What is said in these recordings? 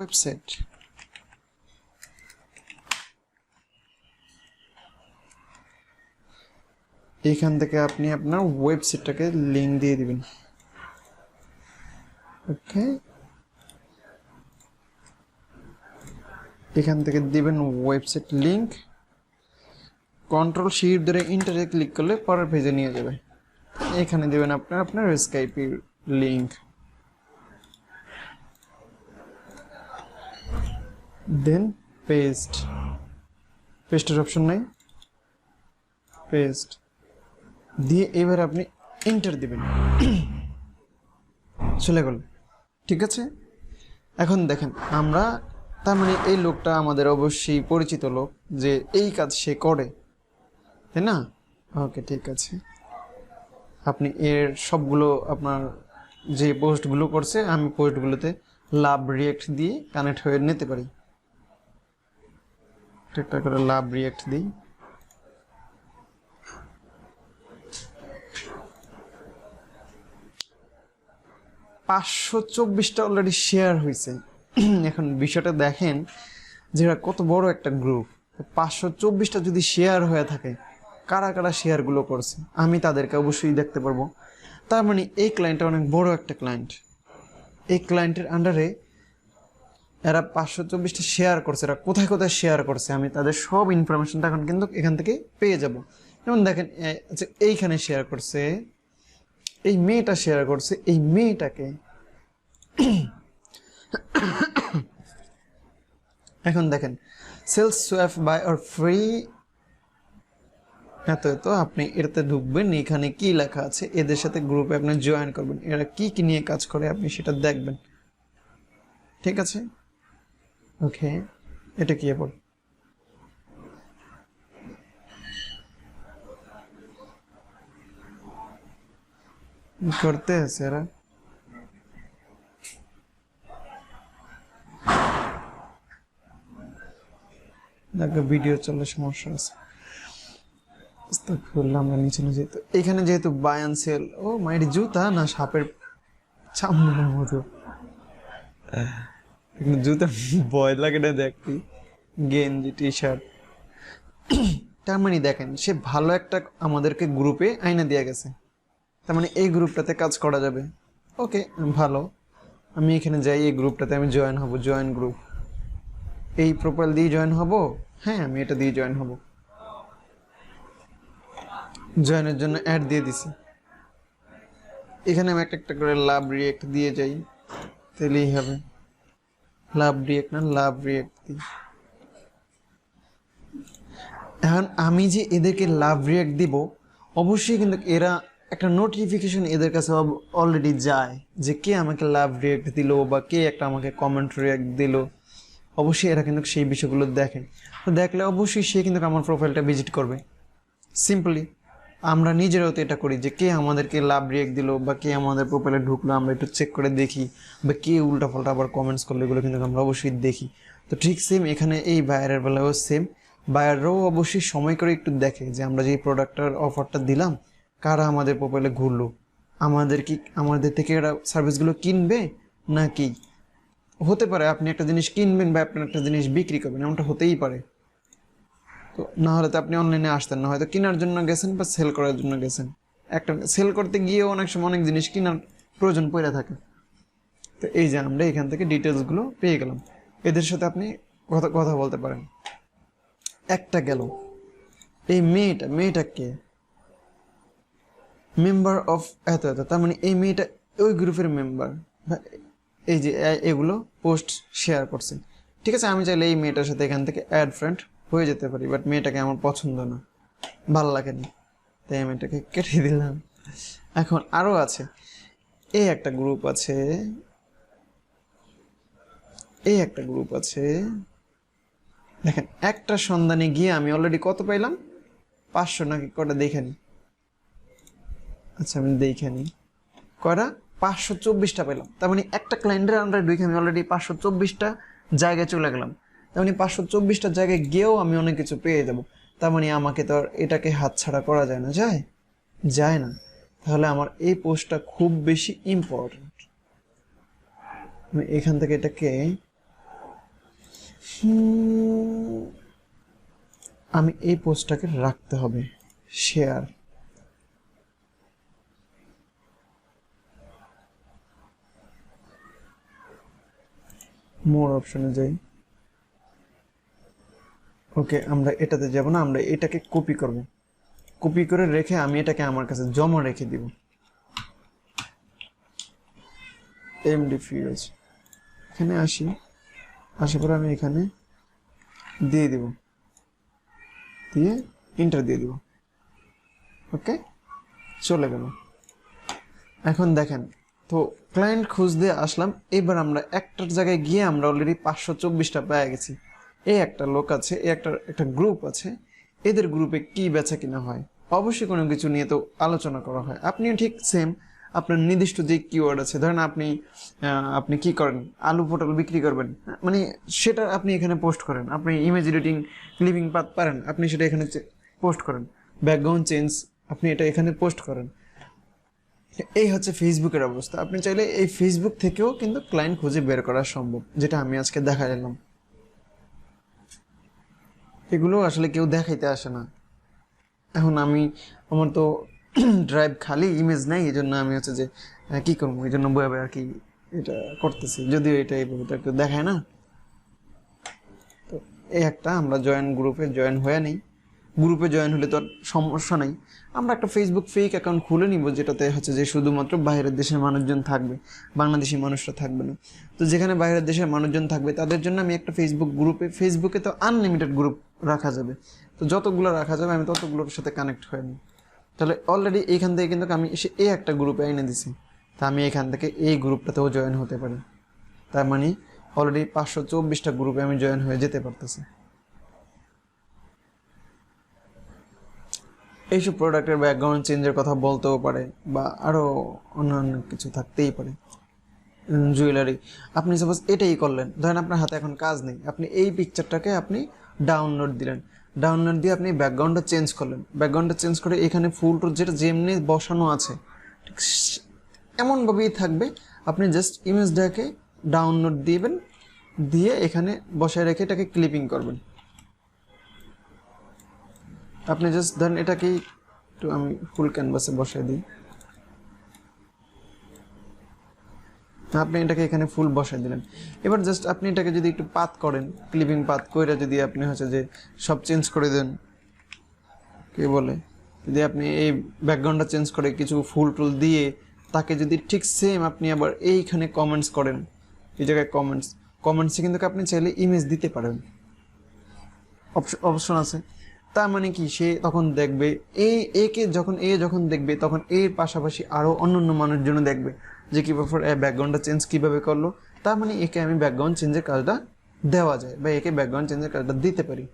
Website এখান থেকে আপনি আপনার ওয়েবসাইটটাকে লিংক দিয়ে দিবেন। ওকে, এখান থেকে দিবেন ওয়েবসাইট লিংক, কন্ট্রোল শিফট ধরে ইন্টারে ক্লিক করলে পরের পেজে নিয়ে যাবে। এখানে দিবেন আপনার স্কাইপের লিংক, দেন পেস্টের অপশন নাই, পেস্ট দিয়ে এবার আপনি এন্টার দিবেন। চলে গেল, ঠিক আছে। এখন দেখেন আমরা, তার মানে এই লোকটা আমাদের অবশ্যই পরিচিত লোক, যে এই কাজ সে করে, তাই না? ওকে, ঠিক আছে। আপনি এর সবগুলো আপনার যে পোস্টগুলো করছে, আমি পোস্টগুলোতে লাভ রিয়েক্ট দিয়ে কানেক্ট হয়ে নিতে পারি। একটা করে লাভ রিয়েক্ট দিই, $524টা অলরেডি শেয়ার হয়েছে। এখন বিষয়টা দেখেন যে কত বড় একটা গ্রুপ, 524টা যদি শেয়ার হয়ে থাকে, কারা কারা শেয়ারগুলো করছে আমি তাদেরকে অবশ্যই দেখতে পারবো। তার মানে এই ক্লায়েন্টটা অনেক বড় একটা ক্লায়েন্ট। এই ক্লায়েন্টের আন্ডারে এরা 524টা শেয়ার করছে, এরা কোথায় কোথায় শেয়ার করছে আমি তাদের সব ইনফরমেশনটা এখন কিন্তু এখান থেকে পেয়ে যাব। যেমন দেখেন, আচ্ছা এইখানে শেয়ার করছে, এই মেয়েটা শেয়ার করছে, এই মেয়েটাকে। এখন দেখেন sales swap buy or free, এত আপনি এটাতে ঢুকবেন, এখানে কি লেখা আছে এদের সাথে গ্রুপে আপনি জয়েন করবেন, এরা কি কি নিয়ে কাজ করে আপনি সেটা দেখবেন, ঠিক আছে। ওকে, এটা কি বল, করতে আছে এরা। দেখো ভিডিও চলে, সমস্যা আছে। আমরা নিচে যেহেতু এখানে যেহেতু বাই অ্যান্ড সেল, ও মাইর জুতা না সাপের চামড়ার মতো, জুতা ভয় লাগে না দেখতে, গেঞ্জি টি শার্ট। তার মানে দেখেন সে ভালো একটা আমাদেরকে গ্রুপে আইনা দিয়ে গেছে, তার মানে এই গ্রুপটাতে কাজ করা যাবে। ওকে, ভালো, আমি এখানে যাই, এই গ্রুপটাতে আমি জয়েন হব, জয়েন গ্রুপ, এই প্রোফাইল দিয়ে জয়েন হব। হ্যাঁ, আমি এটা দিয়ে জয়েন হব, জয়েনের জন্য অ্যাড দিয়ে দিছি। এখানে আমি একটা করে লাভ রিয়েক্ট দিয়ে যাই, তাহলেই হবে। লাভ রিয়েক্ট না, লাভ রিয়েক্ট দিই। এখন আমি যে এদেরকে লাভ রিয়েক্ট দিব, অবশ্যই কিন্তু এরা একটা নোটিফিকেশন এদের কাছে অলরেডি যায় যে কে আমাকে লাভ রিয়েক্ট দিল বা কে একটা আমাকে কমেন্ট রিয়েক্ট দিল। অবশ্যই এরা কিন্তু সেই বিষয়গুলো দেখে, তো দেখলে অবশ্যই সে কিন্তু আমার প্রোফাইলটা ভিজিট করবে। সিম্পলি আমরা নিজেরাও তো এটা করি যে কে আমাদেরকে লাভ রিয়েক্ট দিল বা কে আমাদের প্রোফাইলে ঢুকলো, আমরা একটু চেক করে দেখি, বা কে উল্টাপাল্টা আবার কমেন্টস করলো, এগুলো কিন্তু আমরা অবশ্যই দেখি। তো ঠিক সেম এখানে এই বায়ারের বেলায়ও সেম, বায়াররাও অবশ্যই সময় করে একটু দেখে যে আমরা যে প্রোডাক্টটার অফারটা দিলাম কারা আমাদের প্রোফাইলে ঘুরলো, আমাদের থেকে এরা সার্ভিসগুলো কিনবে নাকি। হতে পারে আপনি একটা জিনিস কিনবেন বা আপনি একটা জিনিস বিক্রি করবেন, এমনটা হতেই পারে। তো না হলে তো আপনি অনলাইনে আসতেন না, হয়তো কেনার জন্য গেছেন বা সেল করার জন্য গেছেন। একটা সেল করতে গিয়েও অনেক সময় অনেক জিনিস কেনার প্রয়োজন পড়ে থাকে। তো এই যে আমরা এখান থেকে ডিটেলসগুলো পেয়ে গেলাম, এদের সাথে আপনি কথা বলতে পারেন। একটা গেল, এই মেয়েটা কে, মেম্বার অফ এত, তার মানে এই মেয়েটা ওই গ্রুপের মেম্বার। এই যে এগুলো পোস্ট শেয়ার করছে, ঠিক আছে। আমি চাইলে এই মেয়েটার সাথে এখান থেকে অ্যাড ফ্রেন্ড হয়ে যেতে পারি, বাট মেয়েটাকে আমার পছন্দ না, ভালো লাগে না, তাই আমি এটাকে কেটে দিলাম। এখন আরও আছে, এই একটা গ্রুপ আছে, দেখেন একটা সন্ধানে গিয়ে আমি অলরেডি কত পাইলাম, 500 নাকি কটা দেখে নি। আচ্ছা আমি দেখে নিই, কয়টা, 524টা পেলাম। তার মানে একটা ক্লায়েন্টের আন্ডারে ঢুকে আমি অলরেডি 524টা জায়গায় চলে গেলাম। তার মানে 524টা জায়গায় গিয়েও আমি অনেক কিছু পেয়ে যাব। তার মানে আমাকে তো আর এটাকে হাতছাড়া করা যায় না, যায় না। তাহলে আমার এই পোস্টটা খুব বেশি ইম্পর্টেন্ট। আমি এখান থেকে এটাকে আমি এই পোস্টটাকে রাখতে হবে শেয়ার, মোর অপশনে যাই। ওকে, আমরা এটাতে যাব না, আমরা এটাকে কপি করব, কপি করে রেখে আমি এটাকে আমার কাছে জমা রেখে দিব। এমডি ফিরোজ, এখানে আসি, আসার পরে আমি এখানে দিয়ে দিব, দিয়ে ইন্টার দিয়ে দিব। ওকে, চলে গেল। এখন দেখেন তো ক্লায়েন্ট খুঁজতে আসলাম, এবার আমরা একটার জায়গায় গিয়ে আমরা অলরেডি 524টা পেয়ে গেছি। এই একটা লোক আছে, এই একটা গ্রুপ আছে, এদের গ্রুপে কি বেচা কিনা হয়, অবশ্যই কোনো কিছু নিয়ে তো আলোচনা করা হয়। আপনিও ঠিক সেম, আপনার নির্দিষ্ট যে কিওয়ার্ড আছে, ধরেন আপনি কি করেন, আলু পটল বিক্রি করবেন, মানে সেটা আপনি এখানে পোস্ট করেন। আপনি ইমেজ এডিটিং লিভিং পাথ পারেন, আপনি সেটা এখানে পোস্ট করেন। ব্যাকগ্রাউন্ড চেঞ্জ আপনি এটা এখানে পোস্ট করেন। এই হচ্ছে ফেসবুকের অবস্থা। আপনি চাইলে এই ফেসবুক থেকেও কিন্তু ক্লায়েন্ট খুঁজে বের করা সম্ভব, যেটা আমি আজকে দেখালাম। এগুলো আসলে কেউ দেখাইতে আসে না। এখন আমার তো ড্রাইভ খালি, ইমেজ নাই, এই জন্য আমি হচ্ছে যে কী করবো, এই জন্য বয়ে আর কি এটা করতেছি, যদিও এটা এইভাবে তো কেউ দেখায় না। তো এই একটা আমরা গ্রুপে জয়েন হয়ে নেই। গ্রুপে জয়েন হলে তো আর সমস্যা নাই, আমরা একটা ফেসবুক ফেক অ্যাকাউন্ট খুলে নিব, যেটাতে হচ্ছে যে শুধুমাত্র বাইরের দেশের মানুষজন থাকবে, বাংলাদেশি মানুষরা থাকবে না। তো যেখানে বাইরের দেশের মানুষজন থাকবে তাদের জন্য আমি একটা ফেসবুকে তো আনলিমিটেড গ্রুপ রাখা যাবে, তো যতগুলো রাখা যাবে আমি ততগুলোর সাথে কানেক্ট হয়ে নিই। তাহলে অলরেডি এইখান থেকে কিন্তু আমি এসে এই একটা গ্রুপে এনে দিছি, তা আমি এখান থেকে এই গ্রুপটাতেও জয়েন হতে পারি। তার মানে অলরেডি 524টা গ্রুপে আমি জয়েন হয়ে যেতে পারতেছি। এইসব প্রোডাক্টের ব্যাকগ্রাউন্ড চেঞ্জের কথা বলতেও পারে, বা আরও অন্যান্য কিছু থাকতেই পারে। জুয়েলারি, আপনি সাপোজ এটাই করলেন, ধরেন আপনার হাতে এখন কাজ নেই, আপনি এই পিকচারটাকে আপনি ডাউনলোড দিলেন, ডাউনলোড দিয়ে আপনি ব্যাকগ্রাউন্ডটা চেঞ্জ করলেন, ব্যাকগ্রাউন্ডটা চেঞ্জ করে এখানে ফুল টুল যেটা যেমনি বসানো আছে ঠিক এমনভাবেই থাকবে। আপনি জাস্ট ইমেজটাকে ডাউনলোড দিবেন, দিয়ে এখানে বসায় রেখে এটাকে ক্লিপিং করবেন। আপনি জাস্ট ধরেন এটাকেই একটু আমি ফুল ক্যানভাসে বসাই দিই, আপনি এটাকে এখানে ফুল বসাই দিলেন। এবার জাস্ট আপনি এটাকে যদি একটু পাত করেন, ক্লিপিং পাত করে যদি আপনি হচ্ছে যে সব চেঞ্জ করে দেন, কে বলে, যদি আপনি এই ব্যাকগ্রাউন্ডটা চেঞ্জ করে কিছু ফুল টুল দিয়ে তাকে যদি ঠিক সেম আপনি আবার এইখানে কমেন্টস করেন, এই জায়গায় কমেন্টসে কিন্তু আপনি চাইলে ইমেজ দিতে পারেন, অপশন আছে। তার মানে কি, সে তখন দেখবে যখন দেখবে তখন এর পাশাপাশি আরও অন্যান্য মানুষজন দেখবে যে কীভাবে ব্যাকগ্রাউন্ডটা চেঞ্জ কীভাবে করলো। তার মানে একে আমি ব্যাকগ্রাউন্ড চেঞ্জের কাজটা দেওয়া যায়, বা একে ব্যাকগ্রাউন্ড চেঞ্জের কাজটা দিতে পারি।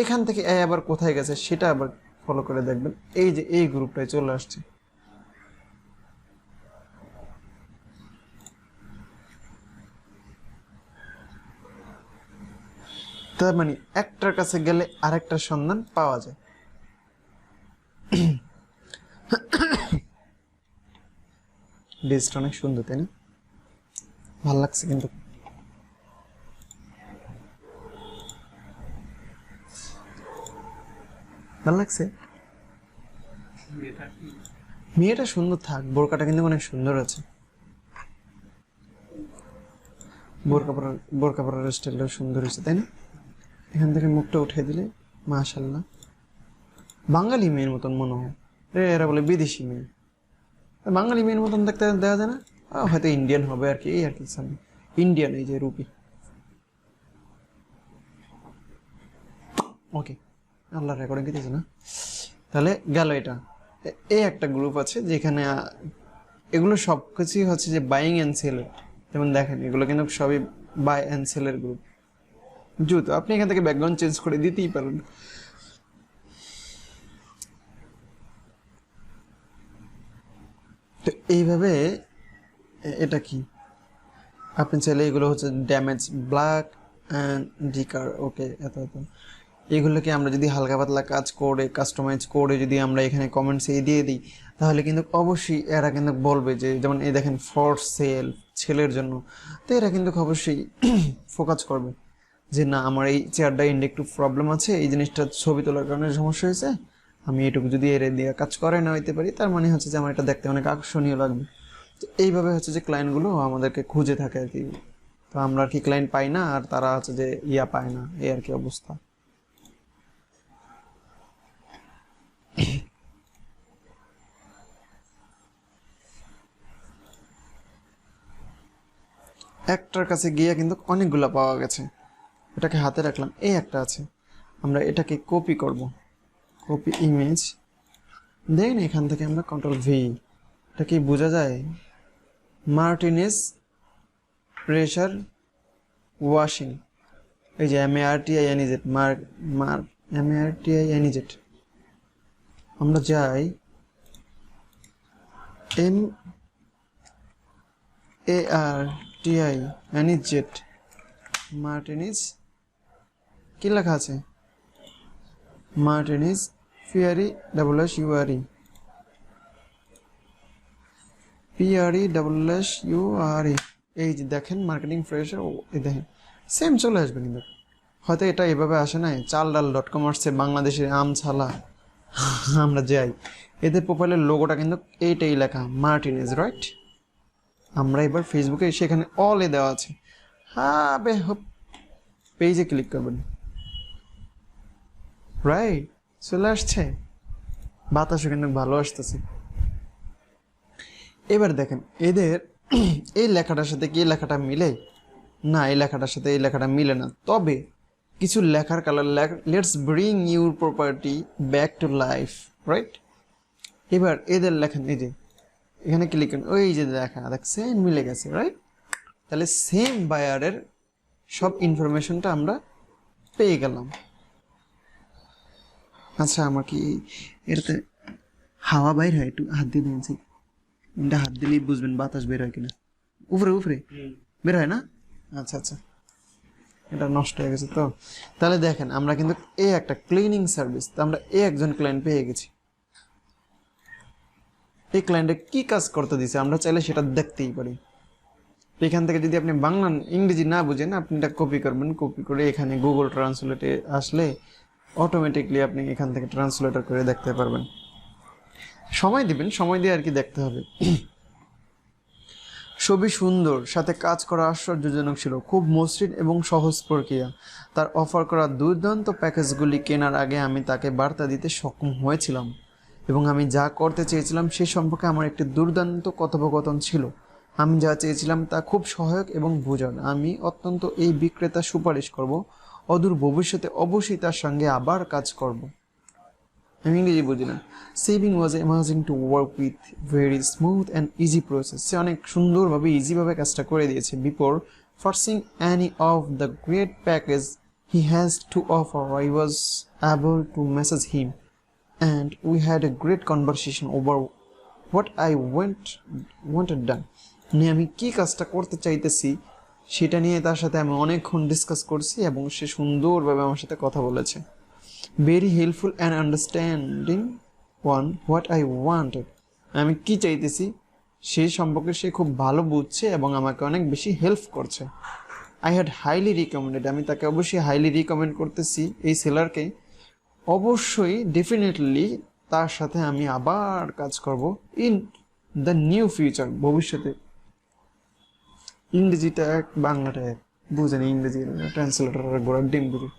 এখান থেকে আবার কোথায় গেছে সেটা আবার ফলো করে দেখবেন, এই যে এই গ্রুপটায় চলে আসছে। তার মানে একটার কাছে গেলে আরেকটার সন্ধান পাওয়া যায়। ড্রেসটা অনেক সুন্দর, তাই না? ভালো লাগছে কিন্তু। ভালো লাগছে, মেয়েটা সুন্দর থাক, বোরকাটা কিন্তু অনেক সুন্দর আছে। বোরকা পরার স্টাইলটাও সুন্দর হয়েছে, তাই না? এখান থেকে মুখটা উঠে দিলে মাশাআল্লাহ বাঙালি মেয়ের মতন মনে হয়। এরা বলে বিদেশি মেয়ে, বাঙালি মেয়ের মতন দেখতে দেওয়া যায় না, হয়তো ইন্ডিয়ান হবে আর কি, এই আর কি ইন্ডিয়ান, এই যে রুপি। ওকে, আল্লাহ রেকর্ডিং দিতেছে না, তাহলে গেল। এটা এই একটা গ্রুপ আছে যেখানে এগুলো সব কিছুই হচ্ছে যে বাইং অ্যান্ড সেলের। যেমন দেখেন এগুলো কিন্তু সবই বাই অ্যান্ড সেলের গ্রুপ। জুতো আপনি এখান থেকে ব্যাকগ্রাউন্ড চেঞ্জ করে দিতেই পারেন। তো এইভাবে এটা কি, আপনি চাইলে এগুলো হচ্ছে ড্যামেজ, ব্ল্যাক অ্যান্ড ডিকার, ওকে, এত এগুলোকে আমরা যদি হালকা পাতলা কাজ করে কাস্টমাইজ করে যদি আমরা এখানে কমেন্টসে দিয়ে দিই, তাহলে কিন্তু অবশ্যই এরা কিন্তু বলবে যে, যেমন এই দেখেন ফর সেল, ছেলের জন্য, তো এরা কিন্তু অবশ্যই ফোকাস করবে যে না আমার এই চেয়ারটা এন্ডে একটু প্রবলেম আছে, এই জিনিসটা ছবি তোলার কারণে সমস্যা হয়েছে, আমি এটুকু যদি এর দিয়ে কাজ করে না হইতে পারি, তার মানে হচ্ছে যে আমার এটা দেখতে অনেক আকর্ষণীয় লাগবে। তো এইভাবে হচ্ছে যে ক্লায়েন্টগুলো আমাদেরকে খুঁজে থাকে আর কি। তো আমরা আর কি ক্লায়েন্ট পাই না, আর তারা হচ্ছে যে পায় না, এই আর কি অবস্থা। একটার কাছে গিয়ে কিন্তু অনেকগুলো পাওয়া গেছে, এটাকে হাতে রাখলাম, এই একটা আছে, আমরা এটাকে কপি করব, কপি ইমেজ, দেন এখান থেকে আমরা কন্ট্রোল ভি, এটা কি বোঝা যায়, মার্টিনেজ প্রেশার ওয়াশিং, এই যে MARTINEZ MARTINEZ, আমরা যাই MARTINEZ, মার্টিনেজ, কি লেখা আছে, মার্টিনেজ ফিয়ারি SSURE PRESSURE, এই যে দেখেন মার্কেটিং ফ্রেশার, এই দেখেন সেম চলে আসবে, কিন্তু হয়তো এটা এভাবে আসে নাই, চালডাল.com আসছে, বাংলাদেশের আম ছালা। আমরা যাই, এদের প্রোফাইলের লোগোটা কিন্তু এইটাই লেখা মার্টিনেজ, রাইট? আমরা এবার ফেসবুকে সেখানে অলে দেওয়া আছে, হ্যাঁ বে পেজে ক্লিক করবেন, রাইট চলে আসছে, বাতাসও কিন্তু ভালো আসতেছে। এবার দেখেন এদের এই লেখাটার সাথে কি লেখাটা মিলে না, এই লেখাটার সাথে এই লেখাটা মিলে না, তবে কিছু লেখার colour, let's bring your property back to life, right? এবার এদের লেখেন, এই যে এখানে ক্লিক করেন, ওই যে লেখা দেখছেন মিলে গেছে, রাইট? তাহলে সেম বায়ারের সব ইনফরমেশনটা আমরা পেয়ে গেলাম। আচ্ছা আমার কি এটাতে হাওয়া বাইর হয়, একটু হাত দিয়ে দিয়েছি, এটা হাত দিলেই বুঝবেন বাতাস বের হয় কিনা, উপরে উপরে বের হয় না, আচ্ছা আচ্ছা, এটা নষ্ট হয়ে গেছে তো। তাহলে দেখেন আমরা কিন্তু এই একটা ক্লিনিং সার্ভিস, তো আমরা এই একজন ক্লায়েন্ট পেয়ে গেছি। এই ক্লায়েন্টে কি কাজ করতে দিছে আমরা চাইলে সেটা দেখতেই পারি। এখান থেকে যদি আপনি বাংলা ইংরেজি না বুঝেন, আপনি এটা কপি করবেন, কপি করে এখানে গুগল ট্রান্সলেটে আসলে অটোমেটিকলি আপনি এখান থেকে ট্রান্সলেটর করে দেখতে পারবেন। সময় দিবেন, সময় দিয়ে আর কি দেখতে হবে। ছবি সুন্দর, সাথে কাজ করা আশ্চর্যজনক ছিল, খুব মসৃণ এবং সহজ প্রক্রিয়া। তার অফার করা দুর্দান্ত প্যাকেজগুলি কেনার আগে আমি তাকে বার্তা দিতে সক্ষম হয়েছিলাম, এবং আমি যা করতে চেয়েছিলাম সে সম্পর্কে আমার একটি দুর্দান্ত কথোপকথন ছিল। আমি যা চেয়েছিলাম তা খুব সহায়ক এবং বোঝার। আমি অত্যন্ত এই বিক্রেতা সুপারিশ করব, অদূর ভবিষ্যতে অবশ্যই তার সঙ্গে আবার কাজ করব। আমি ইংরেজি বুঝি না। Saving was amazing to work with, very smooth and easy process. সে অনেক সুন্দরভাবে ইজিভাবে কাজটা করে দিয়েছে। Before purchasing any of the great package he has to offer, I was able to message him and we had a great conversation over what I wanted done. মানে আমি কী কাজটা করতে চাইতেছি সেটা নিয়ে তার সাথে আমি অনেকক্ষণ ডিসকাস করছি, এবং সে সুন্দরভাবে আমার সাথে কথা বলেছে। Very helpful and understanding one what I wanted. আমি কি চাইতেছি সেই সম্পর্কে সে খুব ভালো বুঝছে এবং আমাকে অনেক বেশি হেল্প করছে। আই হ্যাড হাইলি রিকমেন্ডেড, আমি তাকে অবশ্যই হাইলি রিকমেন্ড করতেছি এই সেলারকে, অবশ্যই ডেফিনেটলি তার সাথে আমি আবার কাজ করব ইন দ্য নিউ ফিউচার, ভবিষ্যতে। ইংরেজিটা এক, বাংলাটা এক, বুঝেন ইংরেজি ট্রান্সলেটর গোড়ার ডিম বুঝি।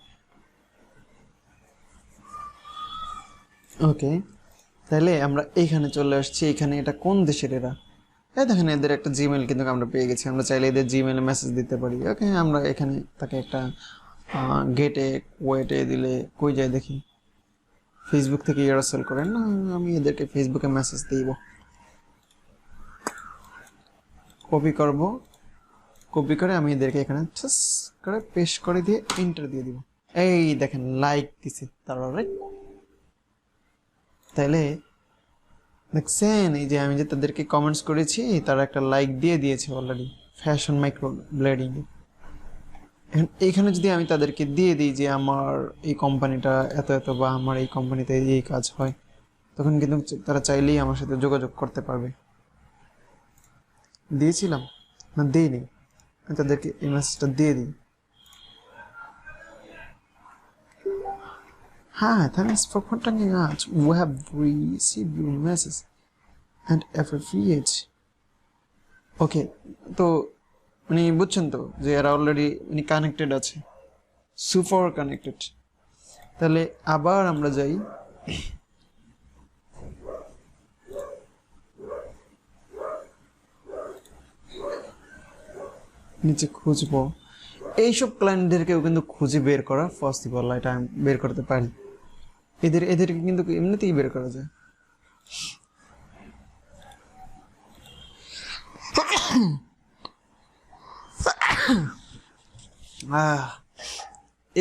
ওকে, তাহলে আমরা এইখানে চলে আসছি। এখানে এটা কোন দেশের এরা, এই দেখেন এদের একটা জিমেল কিন্তু আমরা পেয়ে গেছি। আমরা চাইলে এদের জিমেলে মেসেজ দিতে পারি। ওকে, আমরা এখানে তাকে একটা গেটে ওয়েটে দিলে কই যায় দেখি, ফেসবুক থেকে ইয়ারসেল করেন না, আমি এদেরকে ফেসবুকে মেসেজ দিব, কপি করব, কপি করে আমি এদেরকে এখানে ছাস করে পেস্ট করে দিয়ে এন্টার দিয়ে দিব। এই দেখেন লাইক দিছে তারা, রাইট? তাইলে দেখছেন এই যে আমি যে তাদেরকে কমেন্টস করেছি, তারা একটা লাইক দিয়ে দিয়েছে অলরেডি, ফ্যাশন মাইক্রো ব্লেডিং। এখন এইখানে যদি আমি তাদেরকে দিয়ে দিই যে আমার এই কোম্পানিটা এত এত, বা আমার এই কোম্পানিতে এই কাজ হয়, তখন কিন্তু তারা চাইলেই আমার সাথে যোগাযোগ করতে পারবে। দিয়েছিলাম না, দিইনি, আমি তাদেরকে এই মেসেজটা দিয়ে দিই। Hi, thanks for contacting us. We have received your message and appreciate. ওকে, তো উনি বুঝছেন তো যে এরা অলরেডি উনি কানেক্টেড আছে, সুপার কানেক্টেড। তাহলে আবার আমরা যাই, নিচে খুঁজবো। এইসব ক্লায়েন্টদেরকেও কিন্তু খুঁজে বের করা পসিবল, এটা আমি বের করতে পারি। এদেরকে কিন্তু এমনিতেই বের করা যায়।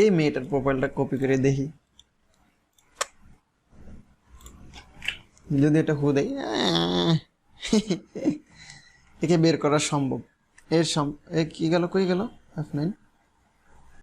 এই মেয়েটার প্রোফাইলটা কপি করে দেখি, যদি এটা হুদেই একে বের করা সম্ভব। এর কি গেল, কই গেল F9?